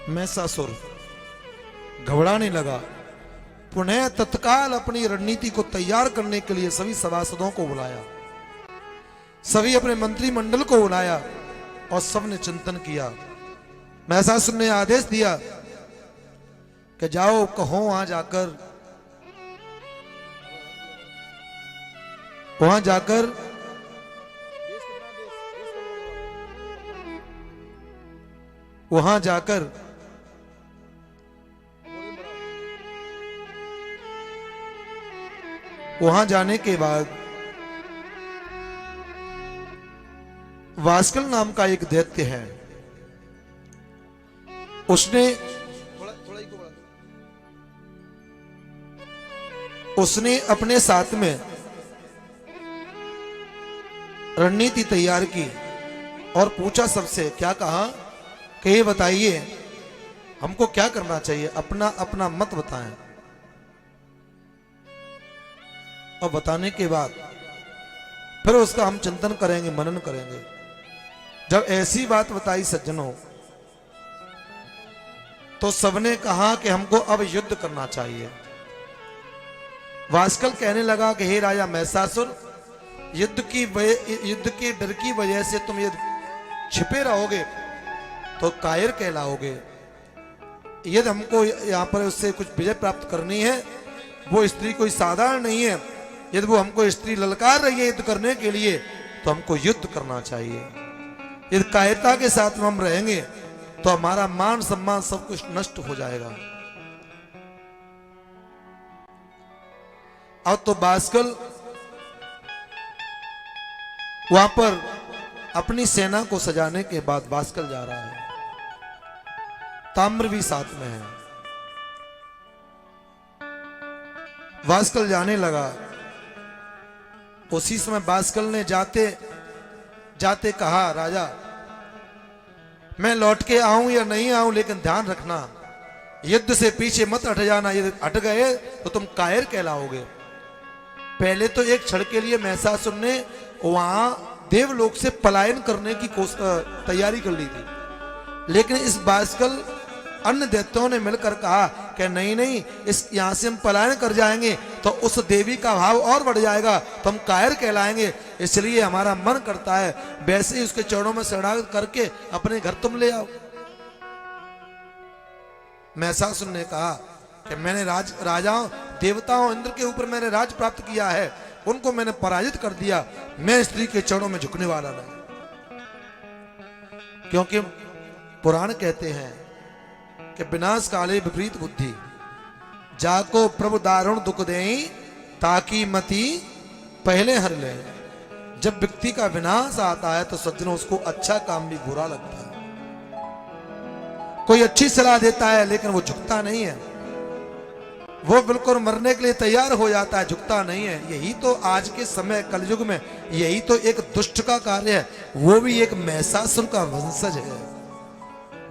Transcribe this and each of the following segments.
मैसासुर घबराने लगा। पुनः तत्काल अपनी रणनीति को तैयार करने के लिए सभी सभासदों को बुलाया, सभी अपने मंत्रिमंडल को बुलाया और सबने चिंतन किया। मैसासुर ने आदेश दिया कि जाओ कहो वहां जाकर वहां जाने के बाद वास्कल नाम का एक दैत्य है, उसने अपने साथ में रणनीति तैयार की और पूछा सबसे, क्या कहा कि ये बताइए हमको क्या करना चाहिए, अपना अपना मत बताएं। और बताने के बाद फिर उसका हम चिंतन करेंगे, मनन करेंगे। जब ऐसी बात बताई सज्जनों, तो सबने कहा कि हमको अब युद्ध करना चाहिए। वास्कल कहने लगा कि हे राजा मैसासुर, युद्ध के डर की वजह से तुम यदि छिपे रहोगे तो कायर कहलाओगे। यदि हमको यहाँ पर उससे कुछ विजय प्राप्त करनी है, वो स्त्री कोई साधारण नहीं है। यदि वो हमको स्त्री ललकार रही है युद्ध करने के लिए, तो हमको युद्ध करना चाहिए। यदि कायरता के साथ हम रहेंगे तो हमारा मान सम्मान सब कुछ नष्ट हो जाएगा। अब तो वास्कल वहां पर अपनी सेना को सजाने के बाद वास्कल जा रहा है, ताम्र भी साथ में है। वास्कल जाने लगा। उसी समय वास्कल ने जाते जाते कहा, राजा मैं लौट के आऊं या नहीं आऊं, लेकिन ध्यान रखना युद्ध से पीछे मत हट जाना। यदि हट गए तो तुम कायर कहलाओगे। पहले तो एक क्षण के लिए मैसासुर ने वहां देवलोक से पलायन करने की तैयारी कर ली थी, लेकिन इस वास्कल अन्य दैत्यों ने मिलकर कहा कि नहीं नहीं, इस यहां से हम पलायन कर जाएंगे तो उस देवी का भाव और बढ़ जाएगा, तो हम कायर कहलाएंगे। इसलिए हमारा मन करता है वैसे ही उसके चरणों में शरणागत करके अपने घर तुम ले आओ। मैसासुर ने कहा कि मैंने राजाओं देवताओं इंद्र के ऊपर मैंने राज प्राप्त किया है, उनको मैंने पराजित कर दिया, मैं स्त्री के चरणों में झुकने वाला नहीं। क्योंकि पुराण कहते हैं कि विनाश काले विपरीत बुद्धि, जाको प्रभु दारुण दुख देई ताकि मति पहले हर ले। जब व्यक्ति का विनाश आता है तो सज्जनों उसको अच्छा काम भी बुरा लगता है। कोई अच्छी सलाह देता है लेकिन वो झुकता नहीं है, वो बिल्कुल मरने के लिए तैयार हो जाता है, झुकता नहीं है। यही तो आज के समय कलयुग में यही तो एक दुष्ट का कार्य है। वो भी एक मैसासुर का वंशज है,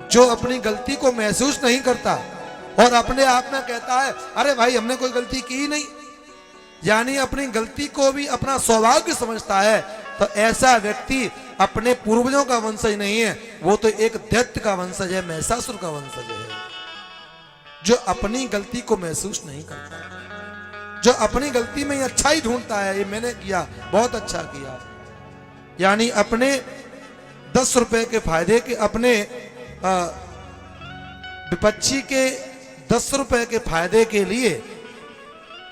जो अपनी गलती को महसूस नहीं करता और अपने आप में कहता है अरे भाई हमने कोई गलती की नहीं, यानी अपनी गलती को भी अपना सौभाग्य समझता है। तो ऐसा व्यक्ति अपने पूर्वजों का वंशज नहीं है, वो तो एक दैत्य का वंशज है, मैसासुर का वंशज है, जो अपनी गलती को महसूस नहीं करता, जो अपनी गलती में अच्छा ही ढूंढता है, ये मैंने किया बहुत अच्छा किया। यानी अपने 10 रुपए के फायदे के, अपने विपक्षी के 10 रुपए के फायदे के लिए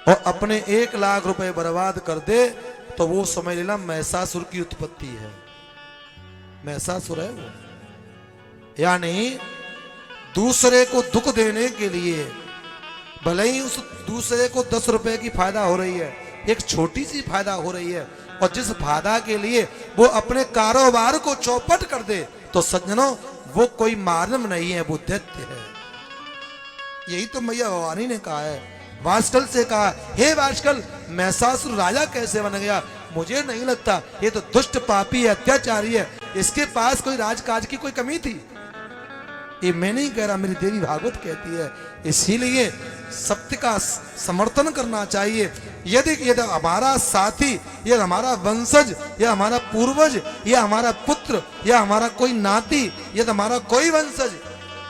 और अपने 1 लाख रुपए बर्बाद कर दे, तो वो समझ लेना मैसासुर की उत्पत्ति है। मैसासुर है वो। यानी दूसरे को दुख देने के लिए, भले ही उस दूसरे को 10 रुपए की फायदा हो रही है, एक छोटी सी फायदा हो रही है, और जिस फायदा के लिए वो अपने कारोबार को चौपट कर दे, तो सज्जनों वो कोई मानव नहीं है, वो दैत्य है। यही तो मैया भवानी ने कहा है, वास्कल से कहा, हे वास्कल मैसासुर राजा कैसे बन गया? मुझे नहीं लगता, ये तो दुष्ट पापी है, अत्याचारी है, इसके पास कोई राजकाज की कोई कमी थी। ये मैं नहीं कह रहा, मेरी देवी भागवत कहती है। इसीलिए सत्य का समर्थन करना चाहिए। यदि हमारा साथी या हमारा वंशज या हमारा पूर्वज या हमारा पुत्र या हमारा कोई नाती या हमारा कोई वंशज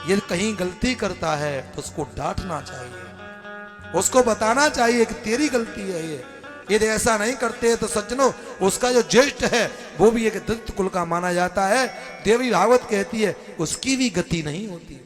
यदि कहीं गलती करता है तो उसको डांटना चाहिए, उसको बताना चाहिए कि तेरी गलती है ये। यदि ऐसा नहीं करते तो सज्जनों, उसका जो ज्येष्ठ है वो भी एक दत्त कुल का माना जाता है। देवी भागवत कहती है उसकी भी गति नहीं होती।